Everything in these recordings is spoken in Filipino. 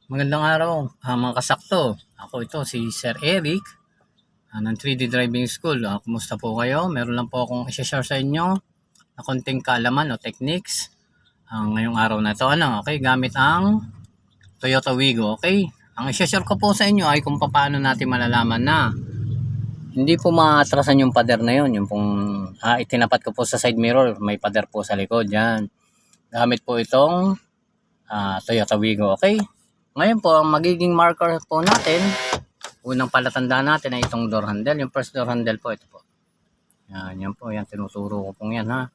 Magandang araw, mga kasakto. Ako ito si Sir Eric ng 3D Driving School. Kumusta po kayo? Meron lang po akong i-share sa inyo na konting kaalaman o techniques ngayong araw na ito. Okay, gamit ang Toyota Wigo. Okay, ang i-share ko po sa inyo ay kung paano natin malalaman na hindi po maatrasan yung pader na yun. Yung pong itinapat ko po sa side mirror, may pader po sa likod. Yan. Gamit po itong Toyota Wigo. Okay. Ngayon po, ang magiging marker po natin, unang palatandaan natin ay itong door handle. Yung first door handle po, ito po. Yan po, yan, tinuturo ko pong yan ha.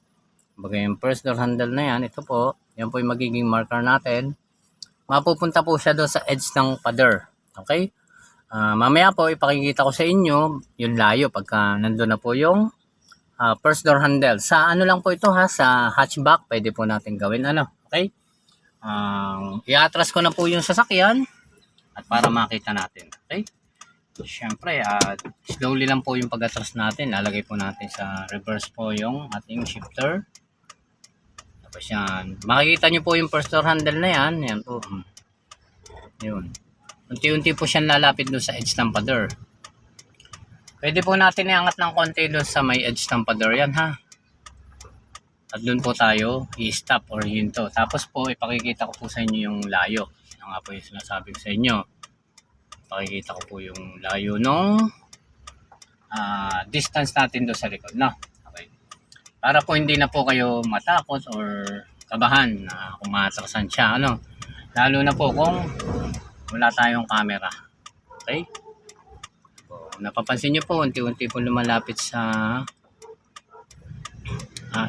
Bagay yung first door handle na yan, ito po, yan po yung magiging marker natin. Mapupunta po siya doon sa edge ng pader. Okay? Mamaya po, ipakikita ko sa inyo yung layo pagka nandun na po yung first door handle. Sa ano lang po ito ha, sa hatchback, pwede po natin gawin okay? I-atras ko na po yung sasakyan at para makita natin. Okay? Siyempre, slowly lang po yung pag-atras natin. Lalagay po natin sa reverse po yung ating shifter. Tapos yan. Makikita nyo po yung first door handle na yan. Yan po. Yun. Unti-unti po siyang lalapit doon sa edge ng pader. Pwede po natin iangat ng konti doon sa may edge ng pader yan ha. At doon po tayo i-stop or hinto. Tapos po ipakikita ko po sa inyo yung layo. Yan nga po yung sinasabi ko sa inyo. Ipakikita ko po yung layo nung distance natin doon sa likod. Okay. Para po hindi na po kayo matakot or kabahan na kung maatrasan siya. Lalo na po kung wala tayong camera. Okay? So, napapansin nyo po, unti-unti po lumalapit sa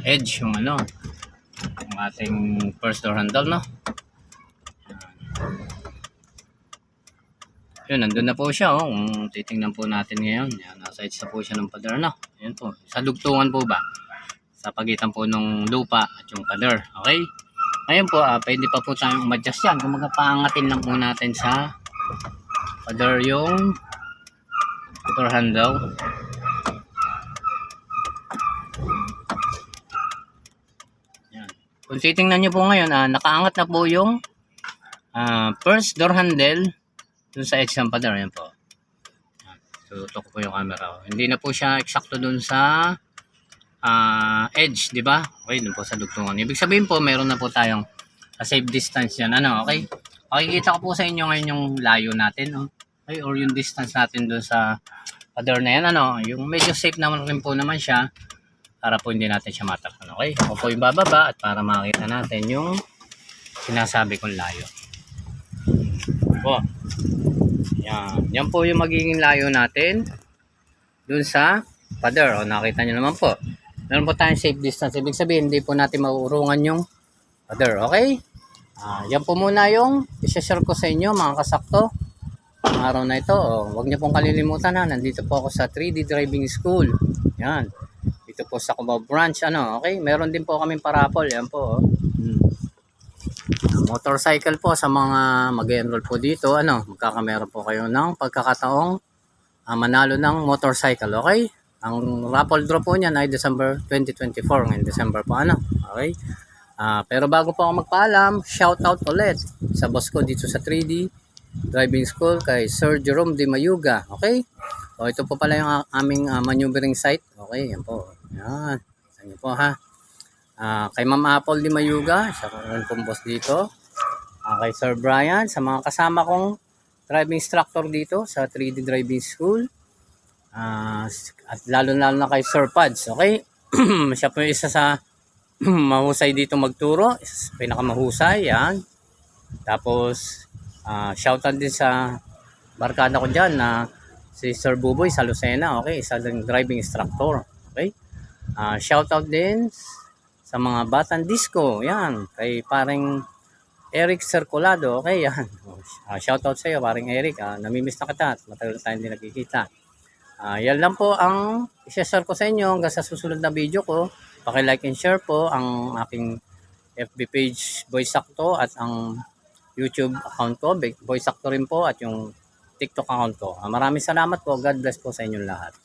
edge yung yung ating first door handle yun, nandun na po siya kung titingnan po natin ngayon. Yan, nasa edge na po siya ng pader Yan po, sa dugtungan po ba sa pagitan po ng lupa at yung pader. Okay, ngayon po pwede pa po tayong ma-adjust yan kung magpaangatin lang po natin sa pader yung door handle. Kung titingnan nyo po ngayon, nakaangat na po yung first door handle dun sa edge ng pader. Yan po. Tutok po yung camera. Hindi na po siya eksakto dun sa edge, di ba? Okay, dun po sa dugtungan. Ibig sabihin po, meron na po tayong safe distance yan. Okay? Makikita ko po sa inyo ngayon yung layo natin. Okay? Or yung distance natin dun sa pader na yan. Yung medyo safe naman rin po naman siya. Para po hindi natin siya matakpan. Okay? Ako po yung bababa at para makita natin yung sinasabi kong layo. Po. Yan. Yan po yung magiging layo natin dun sa pader. Nakita nyo naman po. Meron po tayong safe distance. Ibig sabihin, hindi po natin mauurungan yung pader. Okay? Yan po muna yung i-share ko sa inyo mga kasakto. Ang araw na ito. Huwag niyo pong kalilimutan nandito po ako sa 3D Driving School. Yan. Dito po sa Cubao branch okay? Meron din po kaming parapol, yan po motorcycle po sa mga mag-enroll po dito, magkakameron po kayo ng pagkakataong manalo ng motorcycle, okay? Ang raffle draw po niyan ay December 2024, ngayon December po okay? Pero bago po ako magpaalam, shout out ulit sa boss ko dito sa 3D Driving School kay Sir Jerome De Mayuga, okay? Ito po pala yung aming maneuvering site. Okay, yan po. Yan. Yan po ha. Kay Ma'am Apple Di Mayuga, siya pong boss dito. Kay Sir Brian, sa mga kasama kong driving instructor dito sa 3D Driving School. At lalo na kay Sir Pads, okay? Siya po yung isa sa mahusay dito magturo. Pinakamahusay, yan. Tapos, shoutout din sa barkada ko dyan na si Sir Buboy sa Lucena, okay? Isa din driving instructor, okay? Shoutout din sa mga batang disco, yan. Kay paring Eric Circulado, okay? Yan. Shoutout sa iyo, paring Eric. Namimiss na kita at matagal na tayo hindi nakikita. Yan lang po ang i-share ko sa inyo hanggang sa susunod na video ko. Paki-like and share po ang aking FB page Boy Sakto at ang YouTube account ko, Boy Sakto rin po, at yung TikTok account ko. Maraming salamat po. God bless po sa inyong lahat.